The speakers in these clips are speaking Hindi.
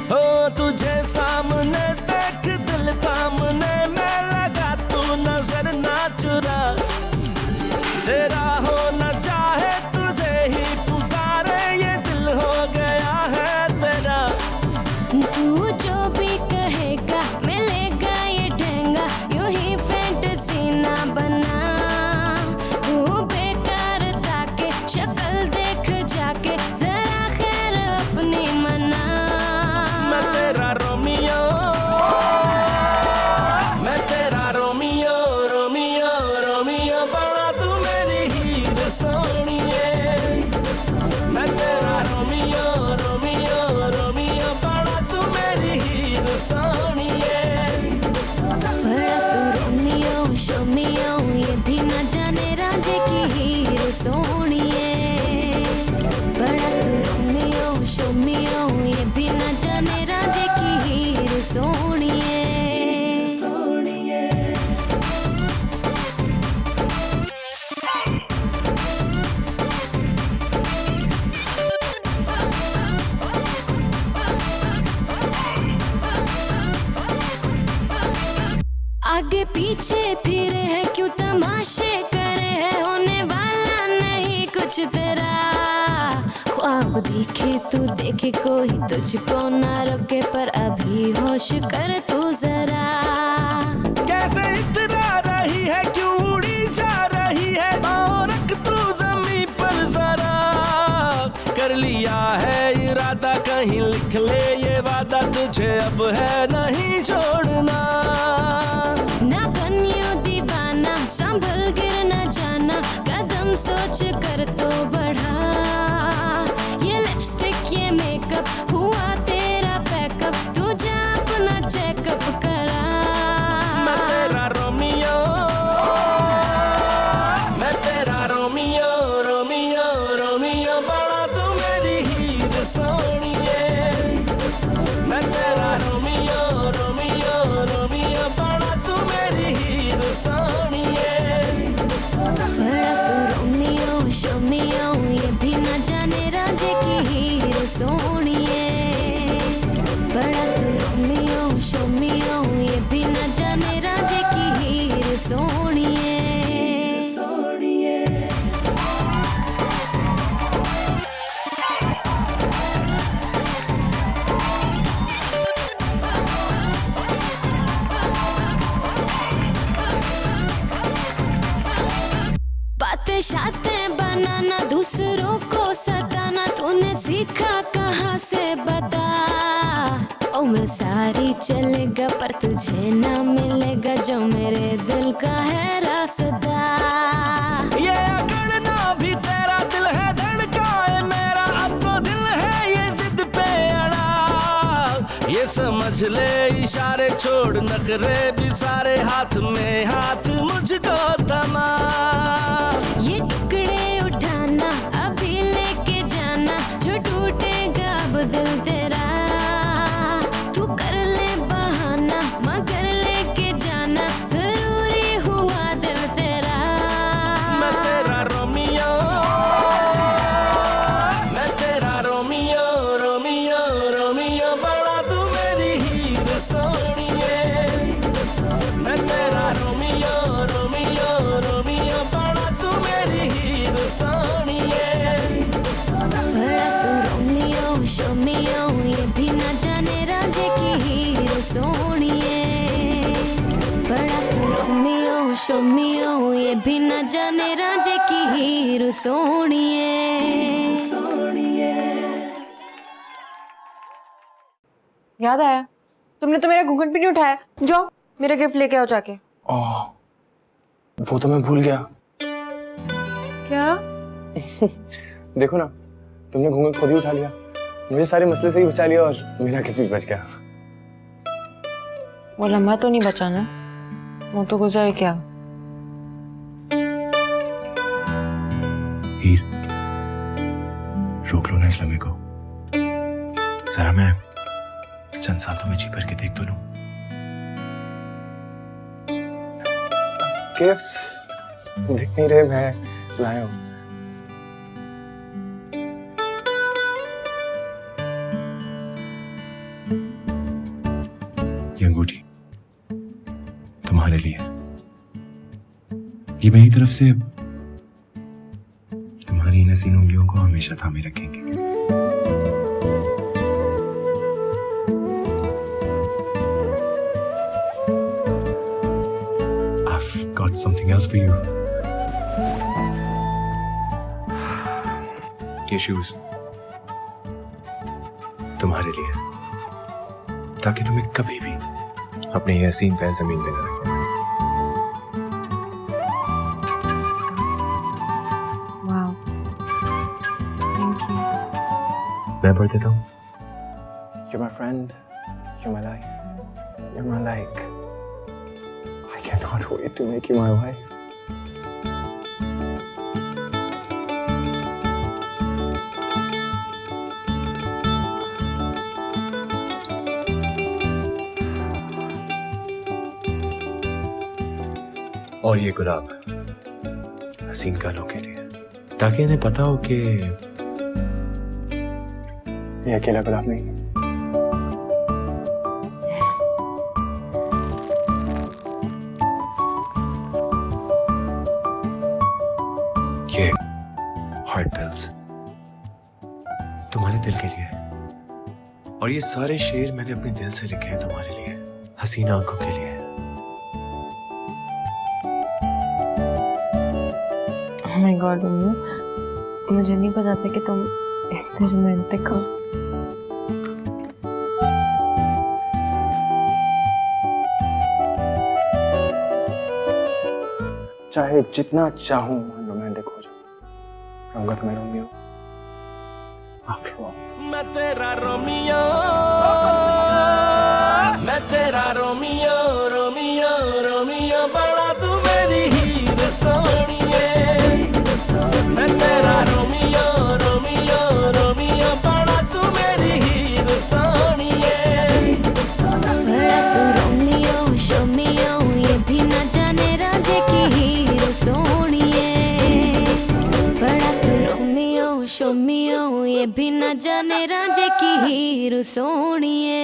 हो तुझे सामने देख दिल थामने में लगा, तू नजर ना चुरा। तेरा हो न चाहे तुझे ही पुकारे, ये दिल हो गया है तेरा। तू जो भी कहेगा मिलेगा ये ठेंगा, यूं ही फैंटेसी ना बना। तू बेकार ताके शक्ल देख जाके, जरा खैर अपनी मना। मैं तेरा रोमियो, मैं तेरा रोमियो, रोमियो रोमियो बना तू मेरी हीर सोनिए। मैं तेरा रोमियो, रोमियो रोमियो बना तू मेरी हीर सोनिए। बड़ा तू रोमियो शोमियो, ये भी न जाने रांझे की हीर सोनिए। बड़ा तू रोमियो शोमियो, ये भी न जाने रांझे की हीर सोनिए। आगे पीछे फिरे है क्यों तमाशे करे है, होने वाला नहीं कुछ तेरा। ख्वाब देखे तू देखे कोई तुझको ना रोके, पर अभी होश कर तू जरा। कैसे इतना रही है, क्यों उड़ी जा रही है, पाँव रख तू जमीन पर जरा। कर लिया है इरादा, कहीं लिख ले ये वादा, तुझे अब है नहीं छोड़ना। ना बनियो दीवाना, संभल गिर न जाना, कदम सोच कर तो बढ़ा। ये लिपस्टिक ये मेकअप हुआ तेरा पैकअप, तू जा अपना चेकअप करा। मैं तेरा रोमियो, मैं तेरा रोमियो, रोमियो रोमियो बना तू मेरी हीर सोनिए। मैं तेरा रोमियो, रोमियो रोमियो बना तू मेरी हीर सोनिए। बड़ा तू रोमियो शोमियो, ये भी न जाने रांझे की हीर सोनिए। बड़ा तू रोमियो शोमियो, ये भी न जाने रांझे की हीर सोनिए। बातें शातें बनाना, दूसरों को सताना, तूने सीखा कहाँ से बता। उम्र सारी चलेगा पर तुझे ना मिलेगा, जो मेरे दिल का है रास्ता। ये अगड़ना भी तेरा दिल है, धड़काए मेरा अब तो दिल है ये जिद पे अड़ा। ये समझ ले इशारे छोड़ नखरे भी सारे, हाथ में हाथ मुझको थमा। ये टुकड़े उठाना अभी लेके जाना, जो टूटेगा अब दिल तेरा। तू कर ले बहाना मगर लेके जाना, जरूरी हुआ दिल तेरा। मैं तेरा रोमियो, मैं तेरा रोमियो, रोमियो रोमियो बना तू मेरी हीर सोनिए। मैं तेरा रोमियो, रोमियो रोमियो बना तू मेरी हीर सोनिए। बड़ा तू रोमियो शोमियो, ये भी न जाने रांझे की हीर सोनिए। बड़ा तू रोमियो शोमियो, ये भी न जाने रांझे की हीर सोनिए। याद आया, तुमने तो मेरा घूंघट भी नहीं उठाया। जाओ मेरा गिफ्ट लेके आओ जाके। ओह, वो तो मैं भूल गया। क्या? देखो ना, तुमने घूंघट खुद ही उठा लिया, मुझे सारे मसले से ही बचा लिया और मेरा गिफ्ट भी बच गया। वो लम्हा तो नहीं बचा ना, वो तो गुजर गया। हीर, रोक लो ना इस लम्हे को। जरा मैं चंद साल तो मैं जी भर के देख तो लूं। गिफ्ट्स देख नहीं रहे, मैं लाया हूं। ये अंगूठी तुम्हारे लिए, ये मेरी तरफ से तुम्हारी इन हसीन उंगलियों को हमेशा थामे रखेंगे। I've got something else for you. ये शूज तुम्हारे लिए, ताकि तुम्हें कभी भी अपने ये हसीन पैर जमीन पे न रखें। Wow, thank you. मैं पढ़ देता हूँ। You're my friend, you're my life, you're my like. I cannot wait to make you my wife. और ये गुलाब हसीन गालों के लिए, ताकि इन्हें पता हो कि ये अकेला गुलाब नहीं है। ये हार्ट पिल्स तुम्हारे दिल के लिए है, और ये सारे शेर मैंने अपने दिल से लिखे हैं तुम्हारे लिए, हसीन आंखों के लिए। Oh my God, मम्मी, मुझे नहीं पता था कि तुम इतने रोमांटिक हो। चाहे जितना चाहूं रोमांटिक हो जाऊं, रहूंगा तो मैं रोमियो। After all. मैं तेरा रोमियो, मैं तेरा रोमियो, रोमियो रोमियो बड़ा तू मेरी हीर सोनिए। मैं तेरा रोमियो, रोमियो रोमियो बड़ा तू मेरी हीर सोनिए। बड़ा तू रोमियो शोमियो, ये भी न जाने राजे की हीरो सोनिए। बड़ा तू रोमियो शोमियो, ये भी न जाने राजे की हीरो सोनिए।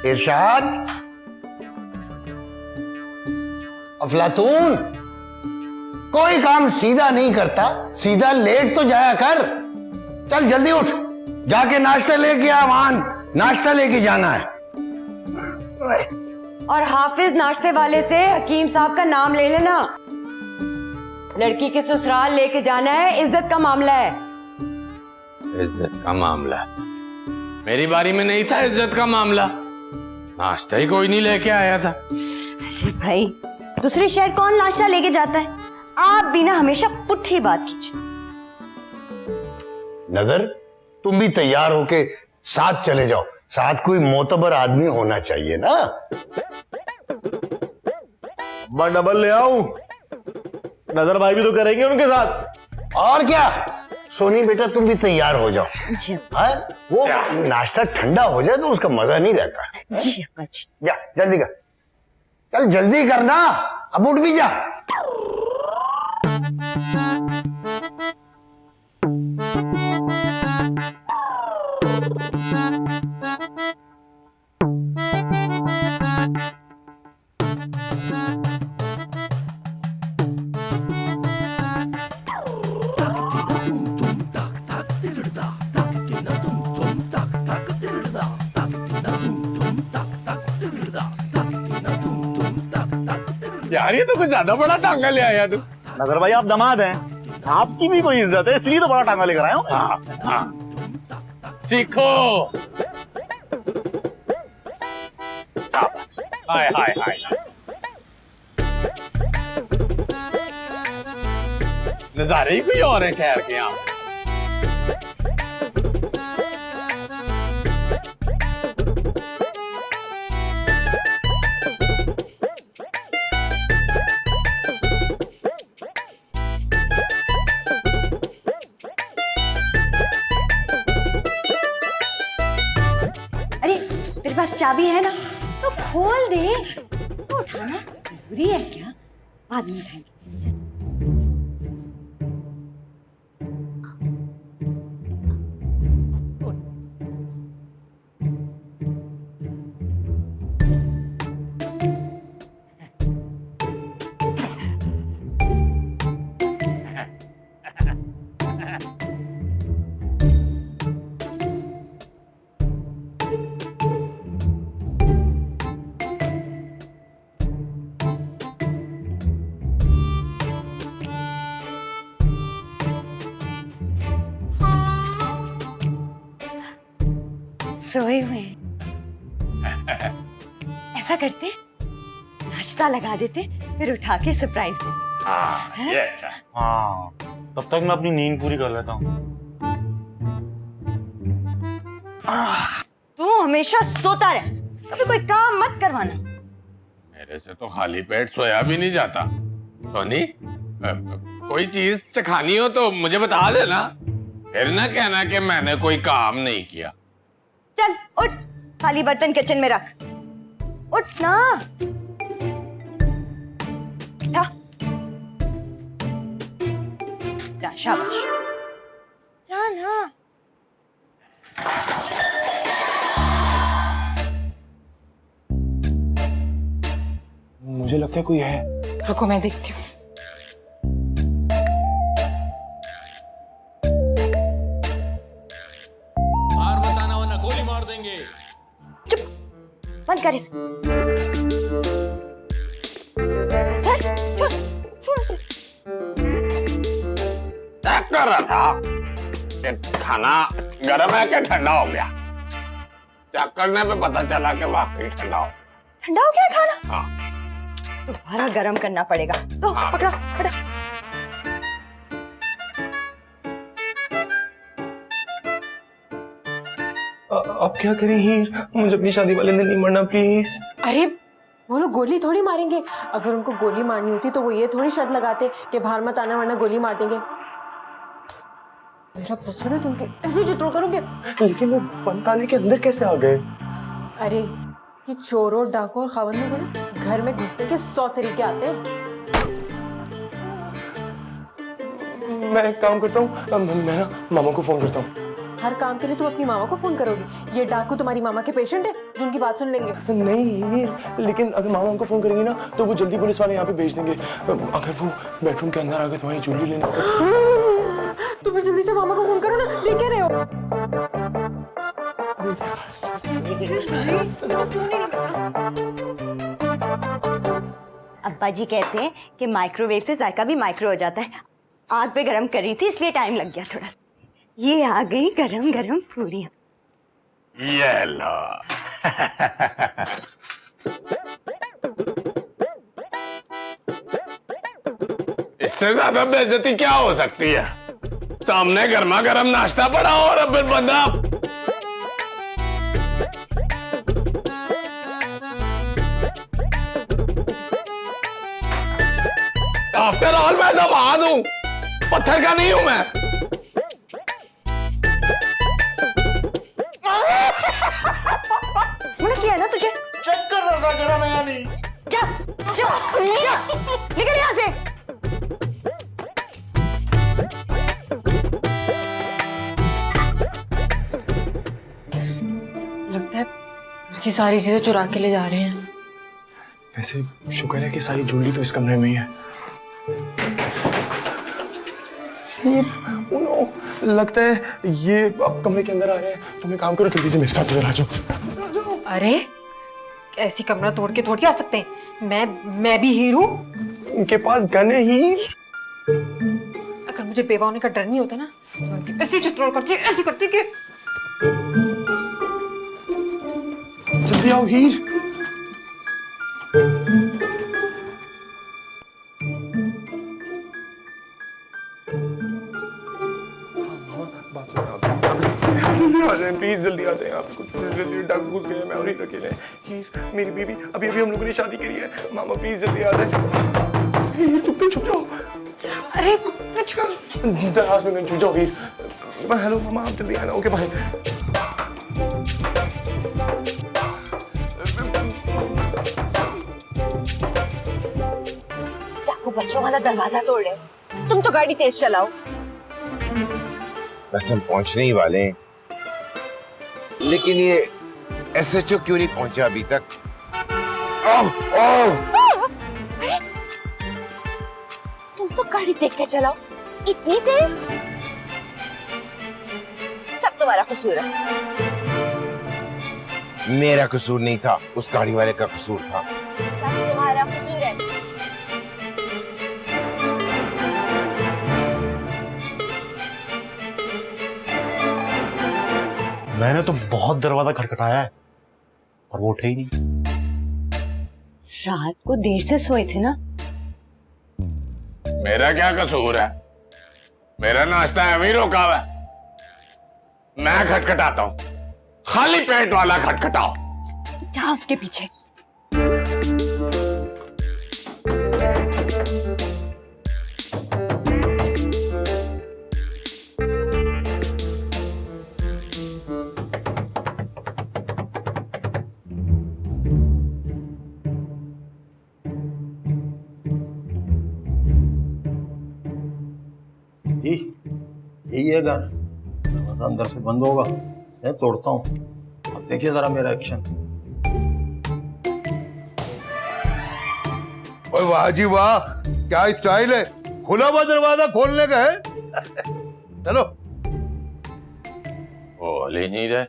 इरशाद, अफलातून, कोई काम सीधा नहीं करता, सीधा लेट तो जाया कर। चल जल्दी उठ, जाके नाश्ता लेके आ, वहां नाश्ता लेके जाना है। और हाफिज नाश्ते वाले से हकीम साहब का नाम ले लेना। लड़की के ससुराल लेके जाना है, इज्जत का मामला है। इज्जत का मामला? मेरी बारी में नहीं था इज्जत का मामला, नाश्ता ही कोई नहीं लेके आया था। अरे भाई, दूसरे शहर कौन नाश्ता लेके जाता है? आप भी ना हमेशा पुट्ठी बात कीजिए। नजर, तुम भी तैयार होके साथ चले जाओ, साथ कोई मोतबर आदमी होना चाहिए ना। मैं डबल ले आऊं? नजर भाई भी तो करेंगे उनके साथ। और क्या, सोनी बेटा तुम भी तैयार हो जाओ। जी हाँ, वो नाश्ता ठंडा हो जाए तो उसका मजा नहीं रहता। जी अब्बा जी। जा जल्दी कर, चल जल्दी करना, अब उठ भी जा। यार ये तो कुछ ज्यादा बड़ा टांगा ले आया तू। नजर भाई आप दामाद हैं, आपकी भी कोई इज्जत है, इसलिए तो बड़ा टांगा लेकर आया हूं। सीखो। हाय हाय हाय। नजारे ही कोई और है शहर के यहाँ। अरे तेरे पास चाबी है ना, तो खोल दे। तो उठाना जरूरी है क्या? बाद में उठाएंगे। सोए हुए हैं। ऐसा करते, नाश्ता लगा देते, फिर उठा के सरप्राइज देते। हाँ ये अच्छा है। हाँ, तब तक मैं अपनी नींद पूरी कर लेता हूँ। तू हमेशा सोता रहे, कभी कोई काम मत करवाना। मेरे से तो खाली पेट सोया भी नहीं जाता। सोनी, कोई चीज चखानी हो तो मुझे बता देना, फिर ना कहना कि मैंने कोई काम नहीं किया। चल उठ, खाली बर्तन किचन में रख। उठ ना। उठा। जा, शाबाश। जा ना। मुझे लगता है कोई है। रुको मैं देखती हूँ। हार बताना वरना गोली मार देंगे। बंद कर इसे। सर, चेक कर रहा था कि खाना गर्म है कि ठंडा हो गया। चेक करने पे पता चला कि वाकई ठंडा हो। ठंडा हो गया खाना? हाँ। दोबारा गरम करना पड़ेगा। तो हाँ। पकड़ा, पकड़ा। अब क्या करें हीर, मुझे अपनी शादी वाले दिन नहीं मरना प्लीज। अरे वो लोग गोली थोड़ी मारेंगे। अगर उनको गोली मारनी होती तो वो ये थोड़ी शर्त लगाते कि बाहर मत आना वरना गोली मार देंगे। मेरा पसंद है तुमके ऐसे जिट्रो करोगे। लेकिन वो बंद ताले के अंदर कैसे आ गए? अरे ये चोरों, डाकुओं और खावंदों को ना घर में घुसने के 100 तरीके आते हैं। मैं एक काम करता हूँ, मैं ना मामा को फोन करता हूँ। हर काम के लिए तुम अपनी मामा को फोन करोगी? ये डाकू तुम्हारी मामा के पेशेंट है जो उनकी बात सुन लेंगे। नहीं, लेकिन अगर मामा उनको फोन करेंगी ना तो वो जल्दी पुलिस वाले यहाँ पे भेज देंगे। अगर वो बेडरूम के अंदर आ गए तुम्हारी ज्वेलरी लेने तो फिर जल्दी से मामा को फोन करो ना, लेके रहे हो। अब्बा जी कहते हैं कि माइक्रोवेव से जायका भी माइक्रो हो जाता है। आग पे गरम कर रही थी इसलिए टाइम लग गया थोड़ा सा। ये आ गई गरम गरम पूरियां। ये लो। इससे ज्यादा बेइज्जती क्या हो सकती है? सामने गर्मा गर्म नाश्ता पड़ा और अब फिर बंदा आफ्टर ऑल मैं तो बहाद हूं, पत्थर का नहीं हूं मैं। मैंने किया ना तुझे। चेक कर रहा था गरम है या नहीं। जा, जा, जा, निकल यहाँ से। लगता है घर की सारी चीजें चुरा के ले जा रहे हैं। वैसे शुक्र है कि सारी ज्वेलरी तो इस कमरे में ही है। लगता है ये अब कमरे के अंदर आ रहे हैं। तुम एक काम करो, जल्दी से मेरे साथ इधर आ जाओ। अरे ऐसी कमरा तोड़ के आ सकते हैं? मैं भी हीर हूँ। उनके पास गन है हीर। अगर मुझे बेवा होने का डर नहीं होता ना तो मैं ऐसी चित्रोड़ करती, ऐसी करती कि जल्दी आओ हीर। जल्दी आ जाए प्लीज, जल्दी आ जाए आप। कुछ जल्दी, डाकू घुस गए, मैं और हीर अकेले हैं। हीर मेरी बीवी, अभी अभी हम लोगों ने शादी करी है। मामा प्लीज जल्दी आ जाए। हीर तुम तो छुप जाओ। अरे मैं छुप दराज में छुप जाओ हीर। हेलो मामा, आप जल्दी आना। Okay bye. डाकू बच्चों वाला दरवाजा तोड़ रहे हो, तुम तो गाड़ी तेज चलाओ। बस हम पहुंचने ही वाले हैं, लेकिन ये एसएचओ क्यों नहीं पहुंचा अभी तक? ओह, ओह! तुम तो गाड़ी देख के चलाओ, इतनी तेज। सब तुम्हारा कसूर है। मेरा कसूर नहीं था, उस गाड़ी वाले का कसूर था। सब तुम्हारा कसूर है। मैंने तो बहुत दरवाजा खटखटाया है और वो उठे ही नहीं। रात को देर से सोए थे ना? मेरा क्या कसूर है? मेरा नाश्ता है रोका हुआ है। मैं खटखटाता हूं, खाली पेट वाला खटखटाओ। क्या उसके पीछे? यही है घर, अंदर से बंद होगा। मैं तोड़ता हूँ, अब देखिए जरा मेरा एक्शन। ओए वाह जी वाह, क्या स्टाइल है। खुला हुआ दरवाजा खोलने का है। चलो। बोल ही नहीं रहे।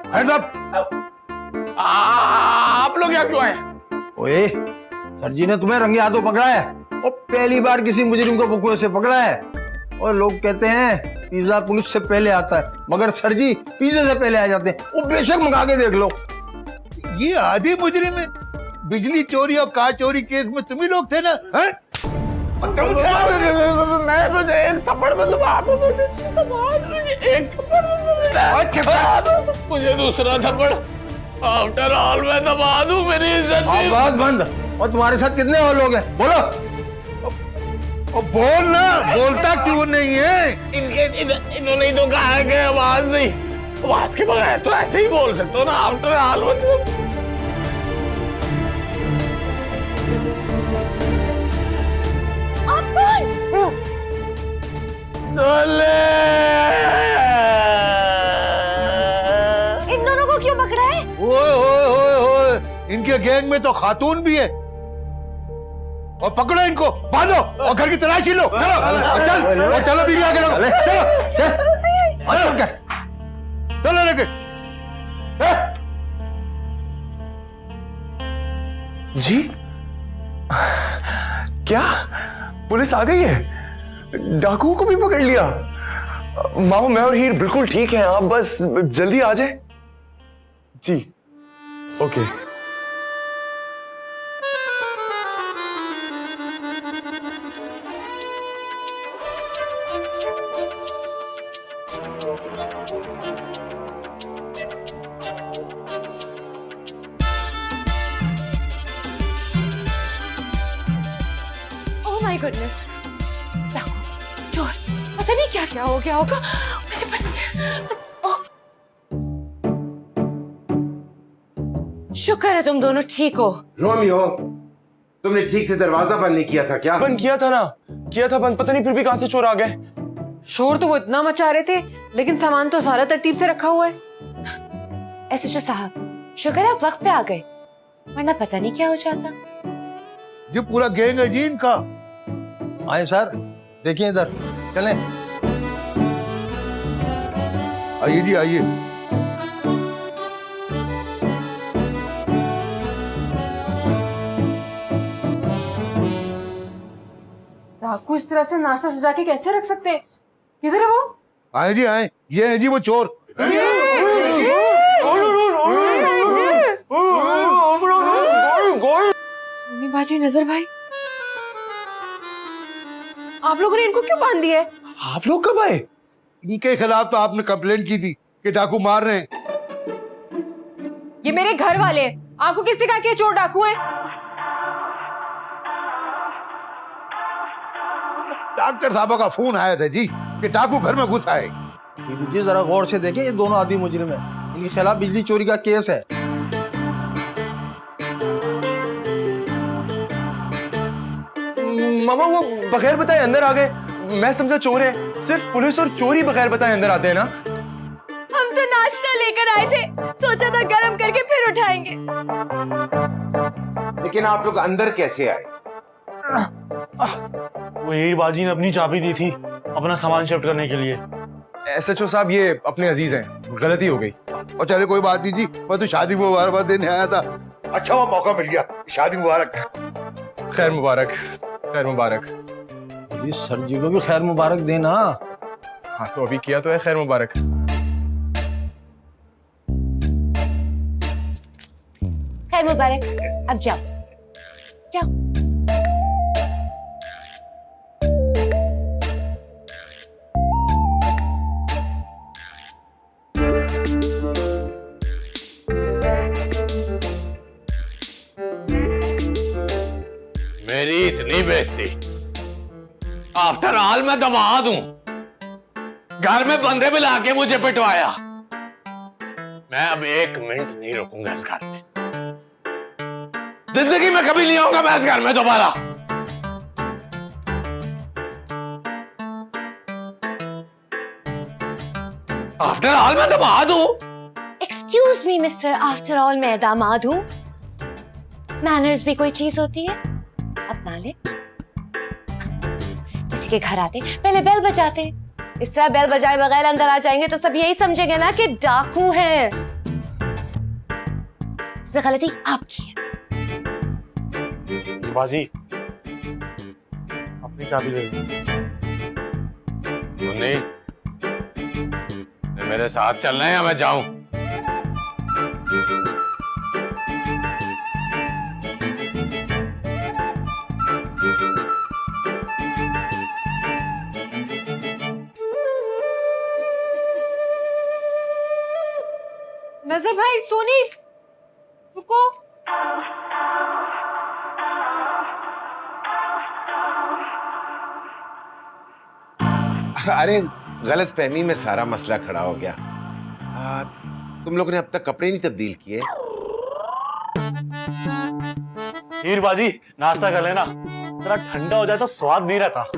Hand up. आप लोग यहाँ क्यों आए? ओए, सर जी ने तुम्हें रंगे हाथों पकड़ा है और पहली बार किसी मुजरिम को बकुए से पकड़ा है। और लोग कहते हैं पिज्जा पुलिस से पहले आता है, मगर सर जी पिज्जे से पहले आ जाते हैं। वो बेशक मंगा के देख लो। ये आधी मुजरिम है। बिजली चोरी और कार चोरी केस में तुम ही लोग थे ना? हैं? मैं मुझे एक थप्पड़ मुझे दूसरा थप्पड़ आफ्टर ऑल मैं दबा दूं, मेरी इज्जत भी। आवाज बंद। और तुम्हारे साथ कितने और लोग हैं? बोलो। बोल ना, बोलता क्यों नहीं है? इन्होंने ही तो कहा है कि आवाज नहीं, आवाज के बगैर तो ऐसे ही बोल सकते हो ना। आफ्टर ऑल मतलब इन दोनों को क्यों पकड़ा है? ओए ओए ओए ओए, इनके गैंग में तो खातून भी है। और पकड़ो इनको, बांधो और घर की तलाशी लो। चलो चलो बीवी आगे लगो। चलो चलो लेके। जी क्या पुलिस आ गई है? डाकुओं को भी पकड़ लिया? मामा मैं और हीर बिल्कुल ठीक हैं, आप बस जल्दी आ जाए। जी ओके। ओह माय गुडनेस, डाकू, चोर, पता नहीं क्या क्या हो गया होगा। मेरे बच्चे। शुक्र है तुम दोनों ठीक हो। रोमियो, तुमने ठीक से दरवाजा बंद नहीं किया था क्या? बंद किया था ना, किया था बंद, पता नहीं फिर भी कहां से चोर आ गए। शोर तो वो इतना मचा रहे थे, लेकिन सामान तो सारा तरतीब से रखा हुआ है। एसएचओ साहब, शुक्र है वक्त पे आ गए, वरना पता नहीं क्या हो जाता। ये पूरा गैंग है जी इनका। आए सर, देखिए इधर, चलें। आइए जी आइए। डाकू इस तरह से नाश्ता सजा के कैसे रख सकते हैं? किधर है वो? आए जी आए, ये है जी वो चोर। सोनी बाजी, नजर भाई, आप लोगों ने इनको क्यों बांध दिया है? आप लोग कब आए? इनके खिलाफ तो आपने कंप्लेंट की थी कि डाकू मार रहे हैं। ये मेरे घर वाले हैं, आपको किसने कहा कि ये चोर डाकू है? डॉक्टर साहब का फोन आया था जी कि डाकू घर में घुस आए। बीबी जी जरा गौर से देखें, ये दोनों आदि मुजरिम है, इनके खिलाफ बिजली चोरी का केस है। मामा वो बगैर बताए अंदर आ गए, मैं समझा चोर है। सिर्फ पुलिस और चोर ही बगैर बताए अंदर आते हैं ना। हम तो नाश्ता लेकर आए थे, सोचा था गरम करके फिर उठाएंगे। लेकिन आप लोग अंदर कैसे आए? वो हीर बाजी ने अपनी चाबी दी थी अपना सामान शिफ्ट करने के लिए। SHO साहब ये अपने अजीज हैं, गलती हो गई। और चले कोई बात नहीं जी, मैं तो शादी मुबारक देने आया था। अच्छा वो मौका मिल गया, शादी मुबारक। खैर मुबारक, खैर मुबारक। अभी सर जी को भी खैर मुबारक देना। हाँ तो अभी किया तो है खैर मुबारक। खैर मुबारक, अब जाओ जाओ। मेरी इतनी बेइज्जती, आफ्टर ऑल मैं दामाद हूं, घर में बंदे बुला के मुझे पिटवाया। मैं अब 1 मिनट नहीं रुकूंगा इस घर में, जिंदगी में कभी नहीं आऊंगा मैं इस घर में दोबारा। आफ्टर ऑल मैं दामाद हूं। Excuse me mister, after all मैं दामाद हूँ। मैनर्स भी कोई चीज होती है, अपना ले। किसी के घर आते पहले बेल बजाते, इस तरह बेल बजाए बगैर अंदर आ जाएंगे तो सब यही समझेंगे ना कि डाकू है। इसमें गलती आपकी है। बाजी अपनी चाबी ले लो। मुन्नी, मेरे साथ चलना है या मैं जाऊं? नजर भाई, सोनी रुको। अरे गलत फहमी में सारा मसला खड़ा हो गया। तुम लोगों ने अब तक कपड़े नहीं तब्दील किए। हीर बाजी नाश्ता कर लेना, जरा ठंडा हो जाए तो स्वाद नहीं रहता।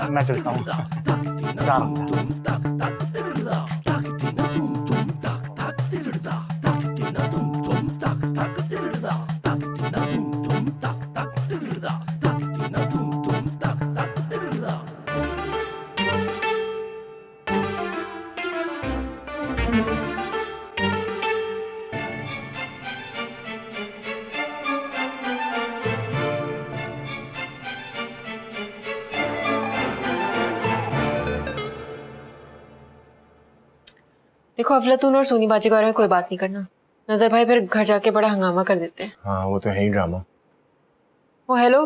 मैं चलता हूँ। देखो, अफलातून और सोनी बाजी के बारे में कोई बात नहीं करना। नजर भाई फिर घर जाके बड़ा हंगामा कर देते हैं। हाँ वो तो है ही ड्रामा। ओ हेलो,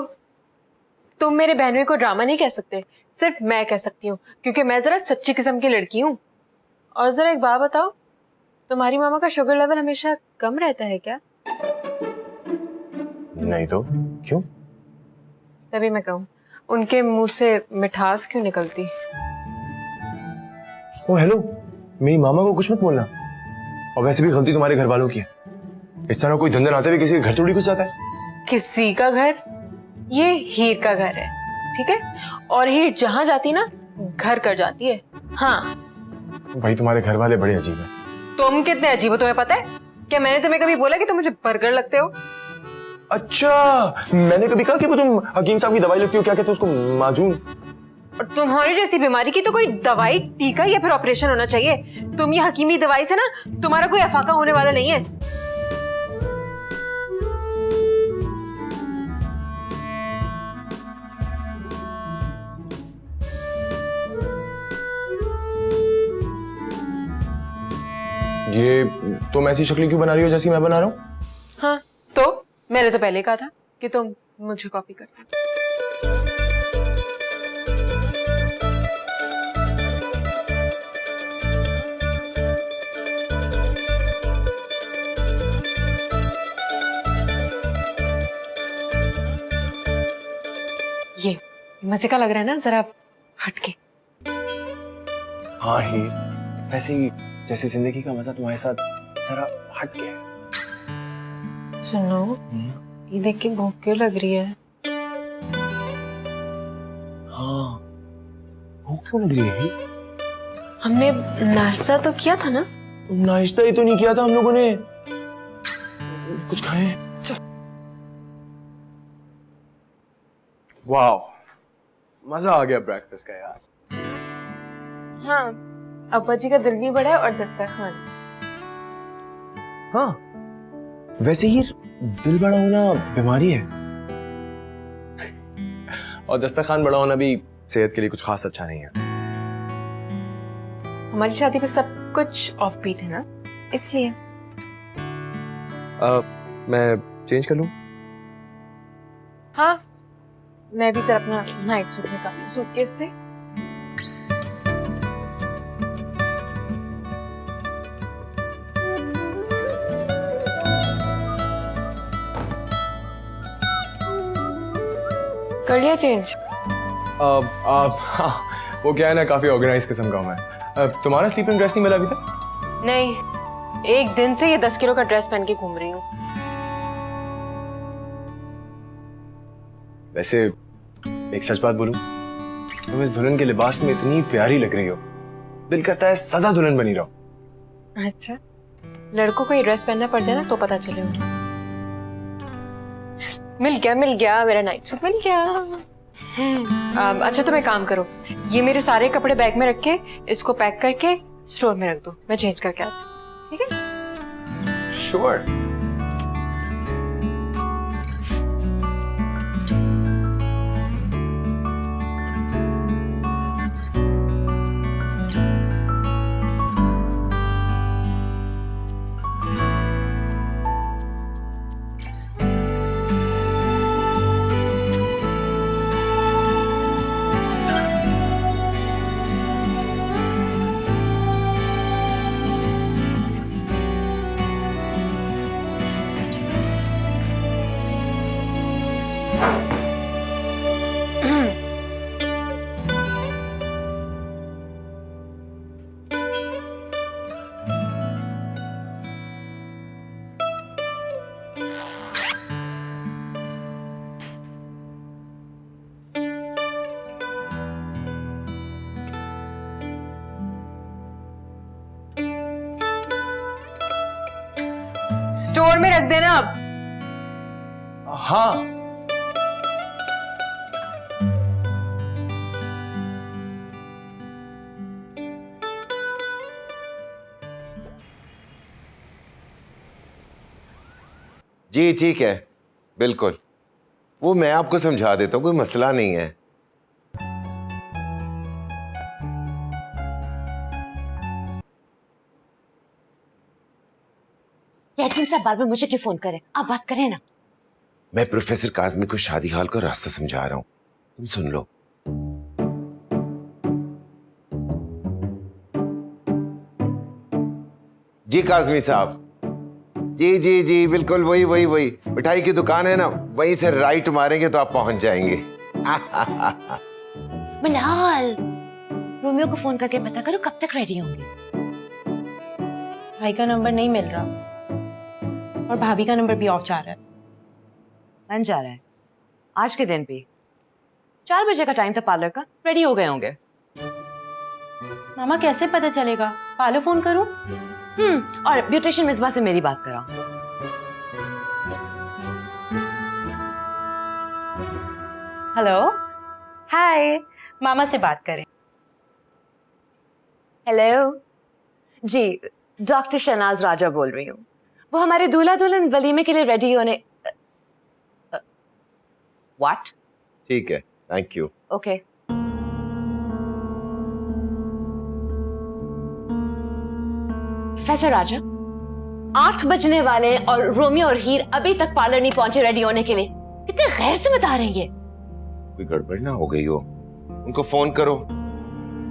तुम मेरे बहनों को ड्रामा नहीं कह सकते, सिर्फ मैं कह सकती हूँ, क्योंकि मैं जरा सच्ची किस्म की लड़की हूँ। और जरा एक बात बताओ, तुम्हारी मामा का शुगर लेवल हमेशा कम रहता है क्या? नहीं तो क्यों? तभी मैं कहूँ, उनके मुंह से मिठास क्यों निकलती? ओ हेलो, मेरी मामा को कुछ मत बोलना। और वैसे भी गलती तुम्हारे घर वालों की है। इस तरह कोई धंधन आते हुए किसी के घर थोड़ी घुस जाता है। किसी का घर? ये हीर का घर है, ठीक है? और हीर जहां जाती ना, घर कर जाती है। हाँ भाई तुम्हारे घर वाले बड़े अजीब हैं। तुम कितने अजीब हो, तुम्हें पता है क्या? मैंने तुम्हें कभी बोला कि तुम मुझे बर्गर लगते हो? अच्छा, मैंने कभी कहा कि वो तुम हकीम साहब की दवाई लगती हो, क्या कहते हैं उसको, माजून? और तुम्हारी जैसी बीमारी की तो कोई दवाई, टीका या फिर ऑपरेशन होना चाहिए। तुम ये हकीमी दवाई से ना, तुम्हारा कोई अफाका होने वाला नहीं है। ये तुम ऐसी शक्ल क्यों बना रही हो जैसी मैं बना रहा हूँ? हाँ तो मैंने तो पहले कहा था कि तुम मुझे कॉपी करते हो। ये मजे का लग रहा है ना, जरा हटके। हाँ ही वैसे ही जैसे जिंदगी का मजा तुम्हारे साथ जरा हट गया है। सुनो, ये देख के भूख क्यों लग रही है? हाँ भूख क्यों लग रही है? हमने नाश्ता तो किया था ना? नाश्ता ही तो नहीं किया था हम लोगों ने। कुछ खाएं? वाह मजा आ गया ब्रेकफास्ट का यार। हाँ, अब्बा जी का दिल भी बड़ा है और दस्तरखान। हाँ वैसे ही दिल बड़ा होना बीमारी है और दस्तरखान बड़ा होना भी सेहत के लिए कुछ खास अच्छा नहीं है। हमारी शादी पे सब कुछ ऑफ बीट है ना, इसलिए। मैं चेंज कर लूं? हाँ, मैं भी जरा अपना नाइट सूट निकालूं सूटकेस से। कर लिया चेंज? हाँ, वो क्या है ना, काफी ऑर्गेनाइज किस्म का हूं मैं। तुम्हारा स्लीपिंग ड्रेस नहीं मिला अभी तक? नहीं, एक दिन से ये 10 किलो का ड्रेस पहन के घूम रही हूँ। वैसे एक सच बात बोलूं, तुम इस दुल्हन के लिबास में इतनी प्यारी लग रही हो, दिल करता है सदा दुल्हन बनी रहो। अच्छा, लड़कों को ये ड्रेस पहनना पड़ जाए ना तो पता चले उन्हें। मिल गया मेरा नाइट सूट मिल गया। अच्छा तुम एक काम करो, ये मेरे सारे कपड़े बैग में रख के इसको पैक करके स्टोर में रख दो, मैं चेंज करके आती हूँ, ठीक है? श्योर। स्टोर में रख देना अब। हाँ जी ठीक है, बिल्कुल। वो मैं आपको समझा देता हूँ, कोई मसला नहीं है। यासीन साहब बार बार मुझे क्यों फोन करें, आप बात करें ना। मैं प्रोफेसर काज़मी को शादी हाल का रास्ता समझा रहा हूँ, तुम सुन लो। जी काज़मी साहब, जी जी जी बिल्कुल, वही वही वही मिठाई की दुकान है ना, वहीं से राइट मारेंगे तो आप पहुंच जाएंगे। मनाल, रोमियो को फोन करके पता करो कब तक रेडी होंगे। भाई का नंबर नहीं मिल रहा और भाभी का नंबर भी ऑफ जा रहा है। बन जा रहा है आज के दिन भी। 4 बजे का टाइम था पार्लर का, रेडी हो गए होंगे। मामा कैसे पता चलेगा, पार्लर फोन करूं? और ब्यूटिशियन मिसबा से मेरी बात कराओ। हेलो, हाय, मामा से बात करें। हेलो जी, डॉक्टर शहनाज राजा बोल रही हूँ। वो हमारे दूल्हा दुल्हन वलीमे के लिए रेडी होने। व्हाट? ठीक है, थैंक यू। ओके। प्रोफेसर राजा, 8 बजने वाले हैं और रोमियो और हीर अभी तक पार्लर नहीं पहुंचे रेडी होने के लिए। कितने गैर जिम्मेदार हैं ये। कोई गड़बड़ ना हो गई हो, उनको फोन करो।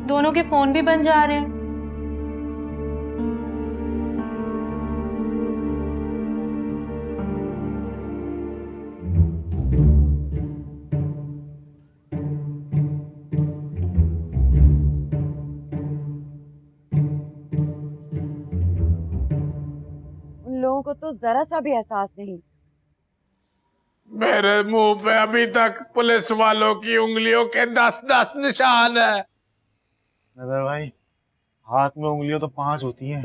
दोनों के फोन भी बन जा रहे हैं। लोगों को तो जरा सा भी एहसास नहीं। मेरे मुंह पे अभी तक पुलिस वालों की उंगलियों के 10-10 निशान है। नजर भाई, हाथ में उंगलियां तो 5 होती हैं।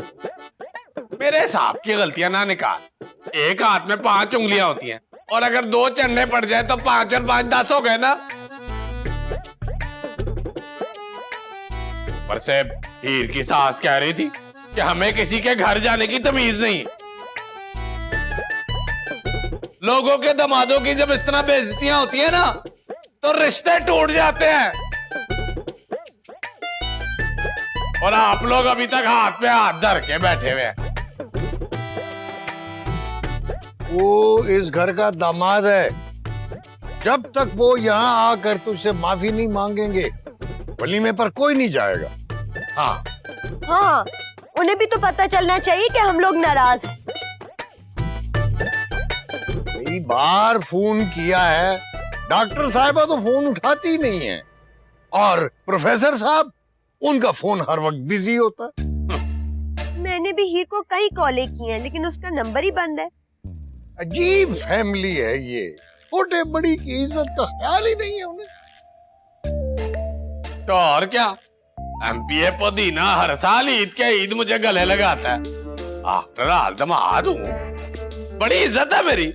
मेरे हिसाब की गलतियां ना निकाल। एक हाथ में 5 उंगलियां होती हैं और अगर 2 चंडे पड़ जाए तो 5 और 5 10 हो गए ना। पर से हीर की सास कह रही थी कि हमें किसी के घर जाने की तमीज नहीं। लोगों के दमादों की जब इस तरह बेइज्जतियां होती है ना तो रिश्ते टूट जाते हैं। और आप लोग अभी तक हाथ पे हाथ धर के बैठे हुए हैं। वो इस घर का दामाद है। जब तक वो यहाँ आकर तुझसे माफी नहीं मांगेंगे, वलीमे पर कोई नहीं जाएगा। हाँ हाँ, उन्हें भी तो पता चलना चाहिए कि हम लोग नाराज हैं। कई बार फोन किया है, डॉक्टर साहिबा तो फोन उठाती नहीं है, और प्रोफेसर साहब, उनका फोन हर वक्त बिजी होता है। मैंने भी हीर को कई कॉलें की हैं, लेकिन उसका नंबर ही बंद है। अजीब फैमिली है ये, छोटे बड़ी की इज्जत का ख्याल ही नहीं है उन्हें। तो और क्या, एमपीए पुदीना हर साल ईद के ईद मुझे गले लगाता है। आफ्टर ऑल दामाद हूं, बड़ी इज्जत है मेरी।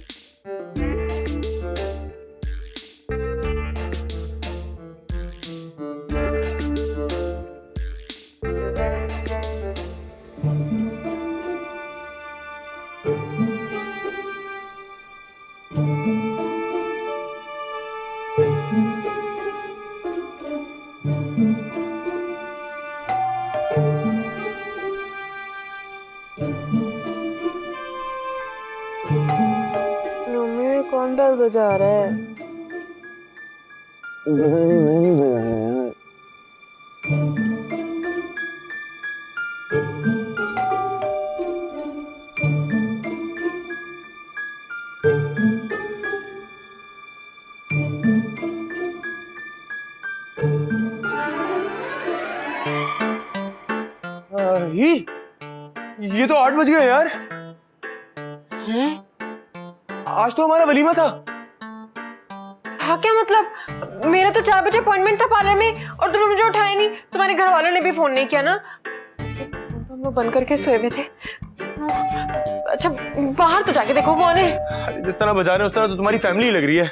रोमियो कौन बेल बजा रहा है? ये तो 8 बज गए यार। हैं? आज तो हमारा वलीमा था। क्या मतलब? मेरा तो 4 बजे अपॉइंटमेंट था पार्लर में और तुमने मुझे उठाया नहीं। तुम्हारे घर वालों ने भी फोन नहीं किया ना? हम लोग बंद करके सोए हुए थे। अच्छा बाहर तो जाके देखो कौन है। अरे जिस तरह बजा रहे हैं उस तरह तो तुम्हारी फैमिली लग रही है।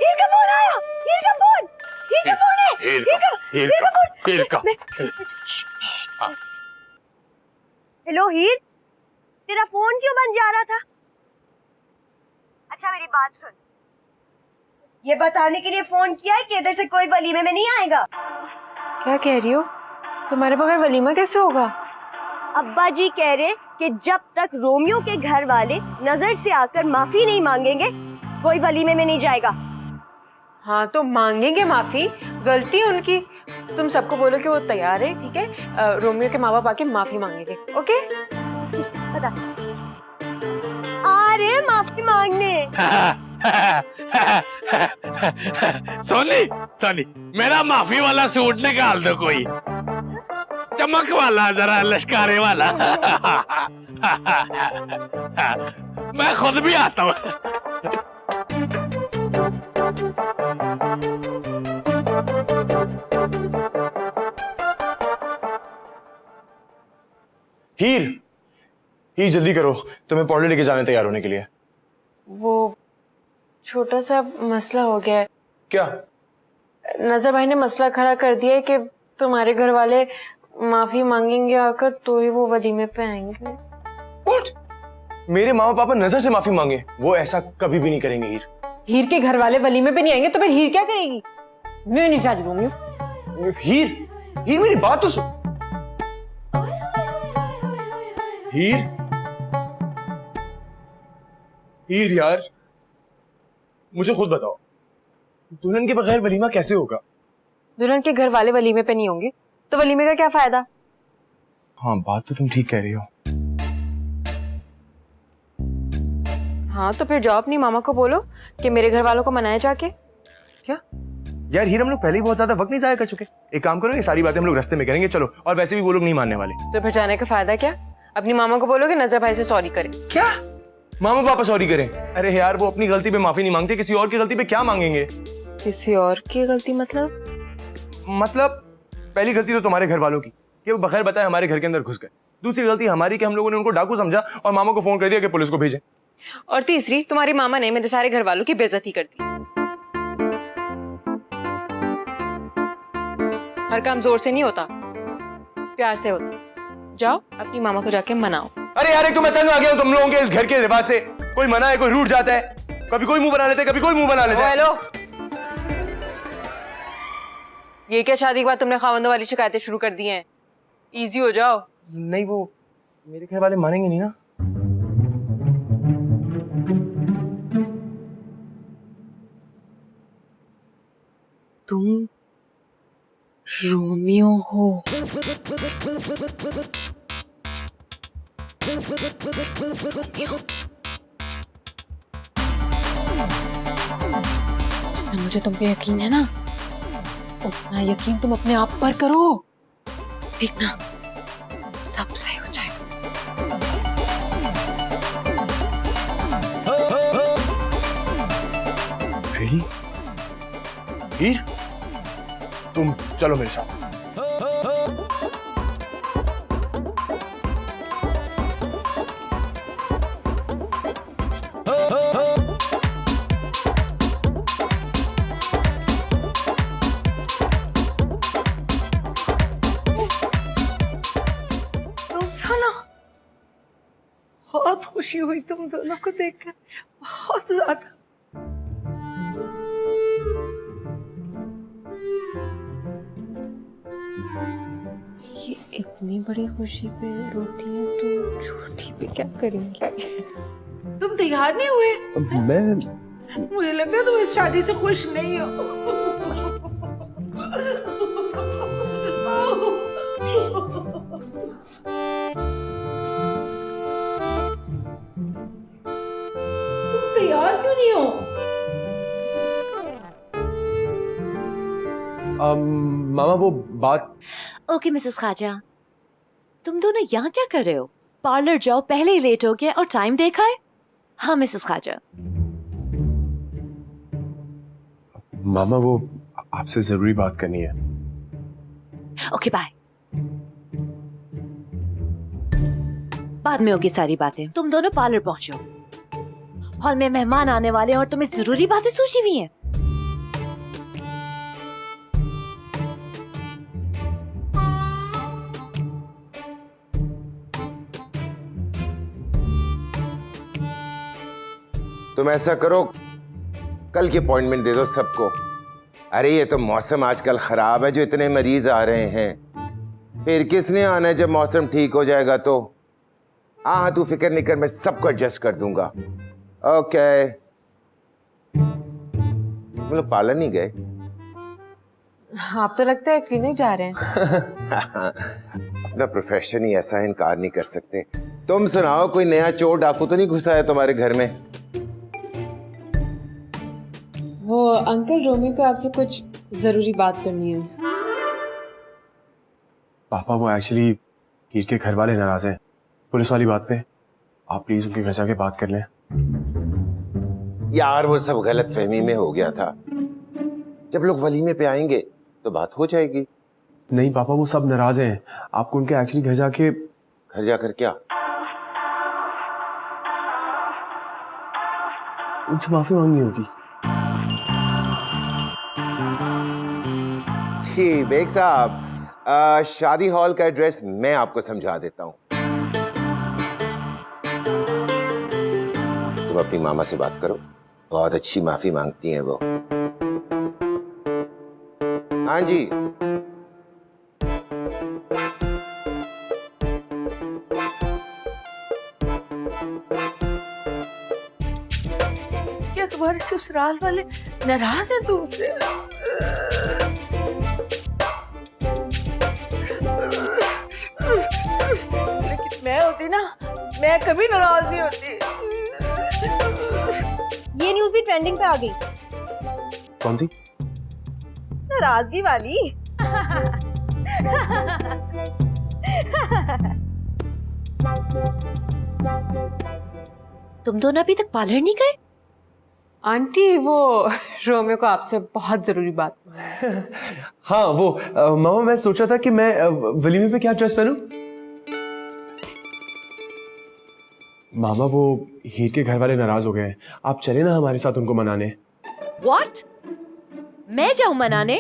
हीर का फोन आया। हीर का फोन है। हीर का। हेलो हीर, तेरा फोन क्यों बंद जा रहा था? अच्छा मेरी बात सुन, ये बताने के लिए फोन किया है कि इधर से कोई वलीमे में नहीं आएगा। क्या कह रही हो? तुम्हारे बगैर वलीमा कैसे होगा? अब्बा जी कह रहे कि जब तक रोमियो के घर वाले नजर से आकर माफी नहीं मांगेंगे, कोई वलीमे में नहीं जाएगा। हाँ तो मांगेंगे माफी, गलती उनकी। तुम सबको बोलो कि वो तैयार है, ठीक है? रोमियो के माँ बाप आके माफी मांगेंगे, ओके? बता। आ रहे माफी मांगने। सोनी मेरा माफी वाला सूट निकाल दो, कोई चमक वाला, जरा लश्कारे वाला। मैं खुद भी आता हूँ। हीर जल्दी करो, तुम्हें पार्लर लेके जाने तैयार होने के लिए। वो छोटा सा मसला हो गया है। क्या? नजर भाई ने मसला खड़ा कर दिया है कि तुम्हारे घर वाले माफी मांगेंगे आकर तो ही वो वलीमे पे आएंगे। What? मेरे मामा पापा नजर से माफी मांगे, वो ऐसा कभी भी नहीं करेंगे हीर। हीर के घर वाले वलीमे पे नहीं आएंगे तो फिर हीर क्या करेगी? मैं नहीं जा रही रोमियो। हीर, हीर मेरी बात तो सुन। हीर, हीर यार, मुझे खुद बताओ, दुल्हन के बगैर वलीमा कैसे होगा? दुल्हन के घर वाले वलीमे पे नहीं होंगे तो वलीमे का क्या फायदा? हाँ, बात तो तुम ठीक कह रही हो। हाँ तो फिर जाओ अपनी मामा को बोलो कि मेरे घर वालों को मनाया जाके। क्या यार हीर, हम लोग पहले ही बहुत ज्यादा वक्त नहीं जाया कर चुके। एक काम करो, ये सारी बातें हम लोग रास्ते में करेंगे, चलो। और वैसे भी वो लोग नहीं मानने वाले। तो फिर जाने का फायदा क्या? अपनी मामा को बोलो कि नजर भाई से सॉरी करे। क्या मामा पापा सॉरी करें? अरे यार, वो अपनी गलती पे माफी नहीं मांगते, किसी और की गलती पे क्या मांगेंगे? किसी और की गलती मतलब? पहली गलती तो तुम्हारे घर वालों की कि वो बगैर बताए हमारे घर के अंदर घुस गए। दूसरी गलती हमारी कि हम लोगों ने उनको डाकू समझा और मामा को फोन कर दिया कि पुलिस को भेजें। और तीसरी तुम्हारी मामा ने मेरे सारे घर वालों की बेइज्जती कर दी। हर काम जोर से नहीं होता, प्यार से होता। जाओ अपनी मामा को जाके मनाओ। अरे यार, एक तो मैं तंग आ गया हूं तुम लोगों के इस घर के रिवाज से। कोई मना है, कोई रूठ जाता है, कभी कोई मुंह बना लेता है, कभी कोई मुंह बना लेता है। हेलो, ये क्या शादी के बाद तुमने खावंदों वाली शिकायतें शुरू कर दी हैं? इजी हो जाओ। नहीं, वो मेरे घर वाले मानेंगे नहीं ना। तुम रोमियो हो? जितना मुझे तुम पे यकीन है ना, उतना यकीन तुम अपने आप पर करो। देखना सब सही हो जाएगा। Really? हीर, तुम चलो मेरे साथ। बहुत खुशी हुई तुम दोनों को देखकर, बहुत ज्यादा। ये इतनी बड़ी खुशी पे रोती है तो छोटी पे क्या करेंगी? तुम तैयार नहीं हुए? मैं मुझे लगता है तुम इस शादी से खुश नहीं हो। तुम तैयार क्यों नहीं हो? मामा वो बात। ओके मिसेस खाजा, तुम दोनों यहाँ क्या कर रहे हो? पार्लर जाओ, पहले ही लेट हो गया और टाइम देखा है। हाँ मिसेस खाजा। मामा वो आपसे जरूरी बात करनी है। Okay bye. बाद में होगी सारी बातें। तुम दोनों पार्लर पहुंचो, हॉल में मेहमान आने वाले हैं और तुम्हें जरूरी बातें सोची हुई हैं। तुम ऐसा करो, कल की अपॉइंटमेंट दे दो सबको। अरे ये तो मौसम आजकल खराब है, जो इतने मरीज आ रहे हैं। फिर किसने आना है जब मौसम ठीक हो जाएगा तो? हाँ, तू फिक्र नहीं कर, मैं सबको एडजस्ट कर दूंगा। ओके। हम लोग पार्लर नहीं गए? आप तो लगता है क्लिनिक जा रहे हैं। अपना प्रोफेशन ही ऐसा है, इनकार नहीं कर सकते। तुम सुनाओ, कोई नया चोर डाकू तो नहीं घुसा है तुम्हारे घर में? वो अंकल, रोमी को आपसे कुछ जरूरी बात करनी है। पापा वो एक्चुअली हीर के घर वाले नाराज हैं पुलिस वाली बात पे। आप प्लीज उनके घर जाके बात कर लें। यार वो सब गलत फहमी में हो गया था। जब लोग वलीमे पे आएंगे तो बात हो जाएगी। नहीं पापा, वो सब नाराज हैं। आपको उनके एक्चुअली घर जाके। घर जाकर क्या? उनसे माफी मांगनी होगी। जी बेग साहब, शादी हॉल का एड्रेस मैं आपको समझा देता हूं। तुम अपनी मामा से बात करो, बहुत अच्छी माफी मांगती हैं वो। हाँ जी। क्या तुम्हारे ससुराल वाले नाराज हैं तुमसे? लेकिन मैं होती ना, मैं कभी नाराज नहीं होती। ये न्यूज़ भी ट्रेंडिंग पे आ गई। कौन सी? नाराजगी वाली। तुम दोनों अभी तक पार्लर नहीं गए? आंटी वो रोमियो को आपसे बहुत जरूरी बात। हाँ वो मामा मैं सोच रहा था कि मैं वलीमे पे क्या ड्रेस पहनूं। मामा वो हीर के घर वाले नाराज हो गए हैं, आप चले ना हमारे साथ उनको मनाने। What? मैं जाऊं मनाने?